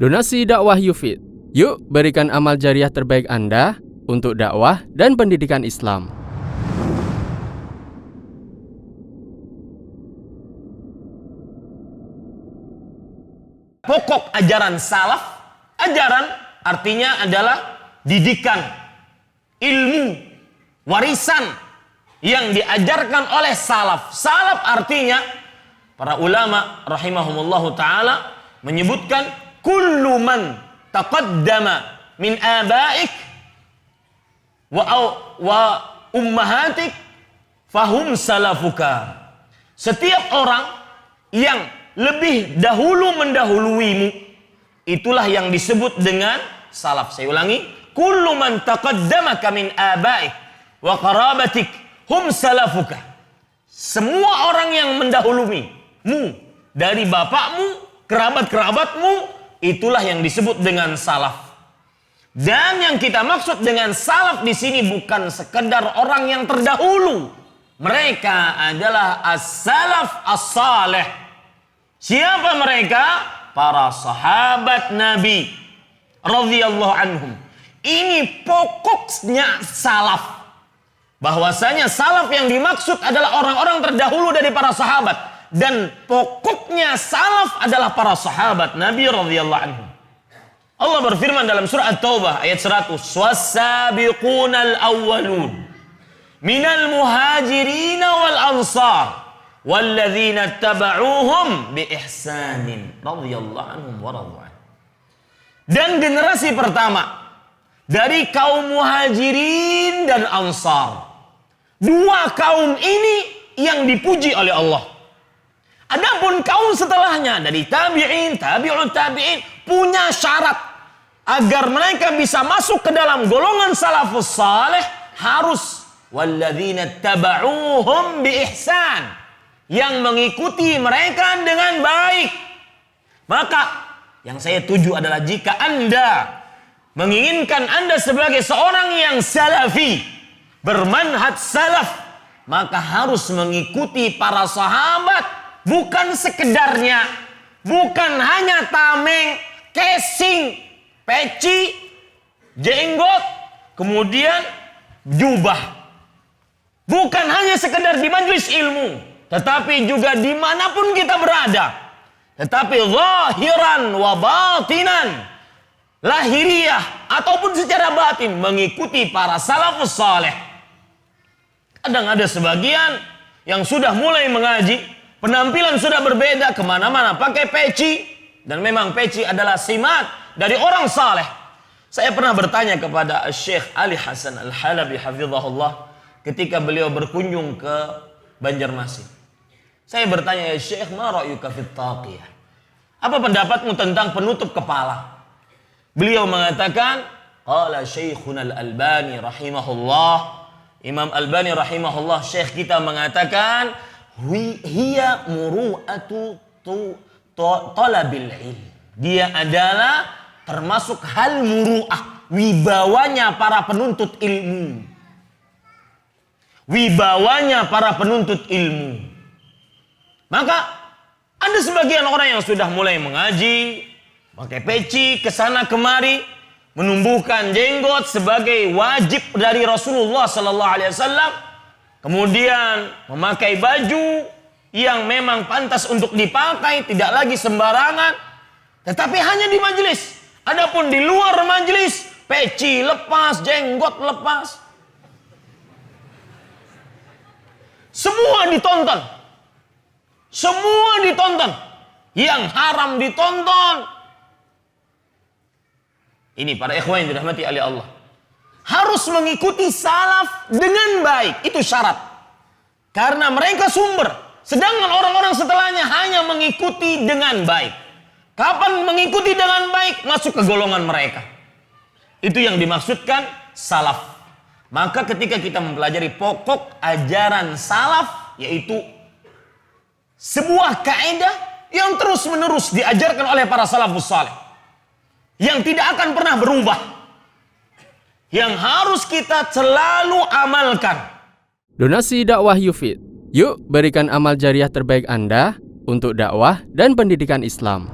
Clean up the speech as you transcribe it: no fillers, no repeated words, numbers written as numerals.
Donasi dakwah Yufid. Yuk berikan amal jariah terbaik Anda untuk dakwah dan pendidikan Islam. Pokok ajaran salaf, ajaran artinya adalah didikan, ilmu, warisan yang diajarkan oleh salaf. Salaf artinya para ulama rahimahumullahu ta'ala menyebutkan kullu man taqaddama min abaik wa ummahatik fahum salafuka. Setiap orang yang lebih dahulu mendahuluimu, itulah yang disebut dengan salaf. Saya ulangi, kullu man taqaddamaka min abaik wa qarabatik hum salafuka. Semua orang yang mendahuluimu dari bapakmu, kerabat-kerabatmu, itulah yang disebut dengan salaf. Dan yang kita maksud dengan salaf di sini bukan sekedar orang yang terdahulu. Mereka adalah as-salaf as-saleh. Siapa mereka? Para sahabat Nabi radhiyallahu anhum. Ini pokoknya salaf. Bahwasanya salaf yang dimaksud adalah orang-orang terdahulu dari para sahabat. Dan pokoknya salaf adalah para sahabat Nabi radhiyallahu anhum. Allah berfirman dalam surah At-Taubah ayat 100. Was-sabiqunal awwalun minal muhajirin wal ansar walladzina taba'uhum bi ihsanin radhiyallahu anhum wa radwan. Dan generasi pertama dari kaum muhajirin dan ansar. Dua kaum ini yang dipuji oleh Allah. Adapun kaum setelahnya dari tabi'in, tabi'ut tabi'in punya syarat agar mereka bisa masuk ke dalam golongan salafus saleh harus walladzina taba'uhum bi ihsan. Yang mengikuti mereka dengan baik. Maka yang saya tuju adalah jika Anda menginginkan Anda sebagai seorang yang salafi, bermanhaj salaf, maka harus mengikuti para sahabat, bukan sekedarnya, bukan hanya tameng, casing, peci, jenggot, kemudian jubah. Bukan hanya sekedar di majelis ilmu, tetapi juga dimanapun kita berada. Tetapi zahiran wa batinan, lahiriah ataupun secara batin, mengikuti para salafus saleh. Kadang ada sebagian yang sudah mulai mengaji, penampilan sudah berbeda, kemana-mana pakai peci. Dan memang peci adalah simat dari orang saleh. Saya pernah bertanya kepada Syekh Ali Hasan Al-Halabi hafizahullah ketika beliau berkunjung ke Banjarmasin. Saya bertanya, ya Syekh, ma ra'yuka fit taqiyah? Apa pendapatmu tentang penutup kepala? Beliau mengatakan, qala Syekhuna Al-Albani rahimahullah. Imam Albani rahimahullah, Syekh kita mengatakan, hiya muru'atu talabil ilm. Dia adalah termasuk hal muru'ah, wibawanya para penuntut ilmu. Wibawanya para penuntut ilmu. Maka ada sebagian orang yang sudah mulai mengaji, pakai peci, kesana kemari, menumbuhkan jenggot sebagai wajib dari Rasulullah sallallahu alaihi wasallam. Kemudian memakai baju yang memang pantas untuk dipakai, tidak lagi sembarangan, tetapi hanya di majelis. Adapun di luar majelis, peci lepas, jenggot lepas. Semua ditonton. Semua ditonton. Yang haram ditonton. Ini para ikhwan yang dirahmati oleh Allah. Harus mengikuti salaf dengan baik. Itu syarat. Karena mereka sumber. Sedangkan orang-orang setelahnya hanya mengikuti dengan baik. Kapan mengikuti dengan baik? Masuk ke golongan mereka. Itu yang dimaksudkan salaf. Maka ketika kita mempelajari pokok ajaran salaf, yaitu sebuah kaidah yang terus-menerus diajarkan oleh para salafus saleh, yang tidak akan pernah berubah, yang harus kita selalu amalkan. Donasi dakwah Yufid. Yuk berikan amal jariah terbaik Anda untuk dakwah dan pendidikan Islam.